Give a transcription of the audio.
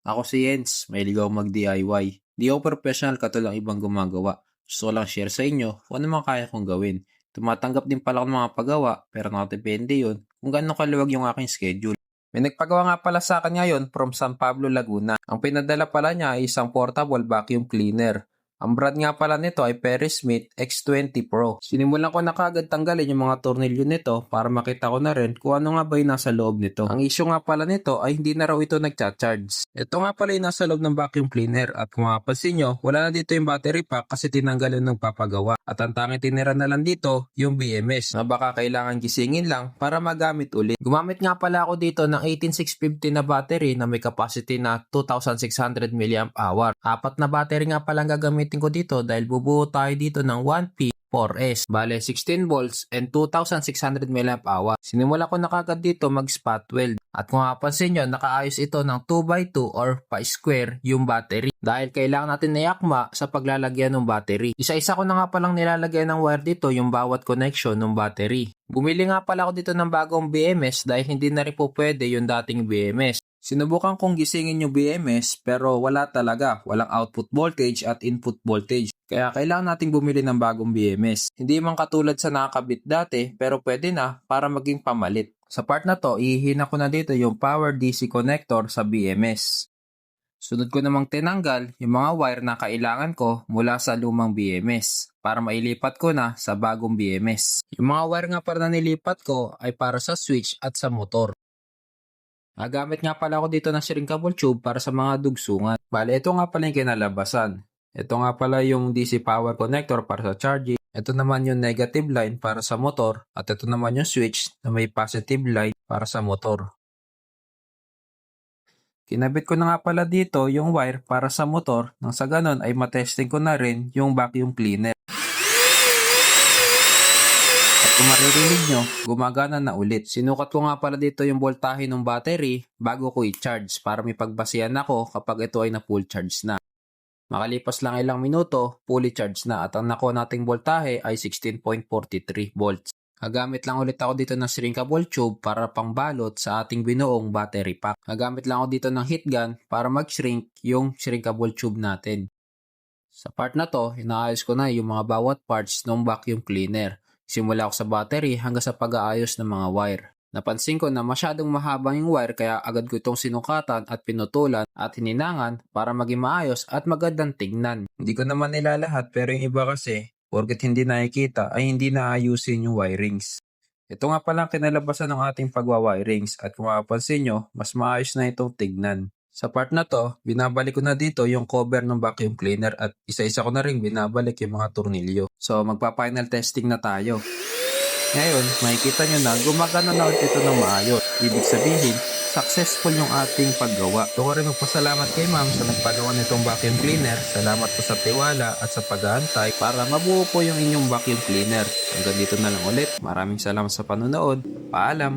Ako si Jens, mahilig ako mag-DIY. Di ako professional katulad ng ibang gumagawa. Gusto ko lang share sa inyo kung ano man kaya kong gawin. Tumatanggap din pala ako ng mga pagawa, pero nakadepende yun kung gaano kaluwag yung aking schedule. May nagpagawa nga pala sa akin ngayon from San Pablo, Laguna. Ang pinadala pala niya ay isang portable vacuum cleaner. Ang brand nga pala nito ay Perry Smith X20 Pro. Sinimulan ko na kagad tanggalin yung mga tornilyo nito para makita ko na rin kung ano nga ba yung nasa loob nito. Ang issue nga pala nito ay hindi na raw ito nagcha-charge. Ito nga pala yung nasa loob ng vacuum cleaner at kung mapapansin nyo, wala na dito yung battery pack kasi tinanggal yun ng papagawa. At ang tanging tinira na lang dito yung BMS na baka kailangan gisingin lang para magamit ulit. Gumamit nga pala ako dito ng 18650 na battery na may capacity na 2600 mAh. Apat na battery nga pala gagamitin ko dito dahil bubuo tayo dito ng 1P 4S. Bale, 16 volts and 2,600 mAh. Sinimula ko na kagad dito mag-spot weld. At kung mapapansin nyo, nakaayos ito ng 2x2 or pa-square yung battery. Dahil kailangan natin nayakma sa paglalagyan ng battery. Isa-isa ko na nga palang nilalagyan ng wire dito yung bawat connection ng battery. Bumili nga pala ako dito ng bagong BMS dahil hindi na rin po pwede yung dating BMS. Sinubukan kong gisingin yung BMS pero wala talaga. Walang output voltage at input voltage. Kaya kailangan nating bumili ng bagong BMS. Hindi man katulad sa nakakabit dati pero pwede na para maging pamalit. Sa part na to, ihihina ko na dito yung power DC connector sa BMS. Sunod ko namang tinanggal yung mga wire na kailangan ko mula sa lumang BMS para mailipat ko na sa bagong BMS. Yung mga wire nga para na nilipat ko ay para sa switch at sa motor. Nagamit nga pala ako dito ng shrinkable tube para sa mga dugsungan. Bale, ito nga pala yung kinalabasan. Ito nga pala yung DC power connector para sa charging. Ito naman yung negative line para sa motor. At ito naman yung switch na may positive line para sa motor. Kinabit ko na nga pala dito yung wire para sa motor nang sa ganon ay matesting ko na rin yung vacuum cleaner. Kung maririnig nyo, gumagana na ulit. Sinukat ko nga pala dito yung voltahe ng battery bago ko i-charge para may pagbasihan ako kapag ito ay na full charge na. Makalipas lang ilang minuto, fully charge na at ang nakuha nating voltahe ay 16.43 volts. Gagamit lang ulit ako dito ng shrinkable tube para pangbalot sa ating binuong battery pack. Gagamit lang ako dito ng heat gun para mag-shrink yung shrinkable tube natin. Sa part na to, inaayos ko na yung mga bawat parts ng vacuum cleaner. Simula ako sa battery hanggang sa pag-aayos ng mga wire. Napansin ko na masyadong mahaba yung wire kaya agad ko itong sinukatan at pinutulan at hininangan para maging maayos at magandang tignan. Hindi ko naman nilalahat pero yung iba kasi, porket hindi nakikita ay hindi naayusin yung wirings. Ito nga pala ang kinalabasan ng ating pagwa-wirings at kung mapapansin nyo, mas maayos na itong tignan. Sa part na to, binabalik ko na dito yung cover ng vacuum cleaner at isa-isa ko na rin binabalik yung mga tornilyo. So, magpa-final testing na tayo. Ngayon, makikita nyo na gumagana na ulit ito ng maayos. Ibig sabihin, successful yung ating paggawa. Ito ko rin magpasalamat kay ma'am sa nagpagawa nitong vacuum cleaner. Salamat po sa tiwala at sa pag-aantay para mabuo po yung inyong vacuum cleaner. Hanggang dito na lang ulit. Maraming salamat sa panonood. Paalam!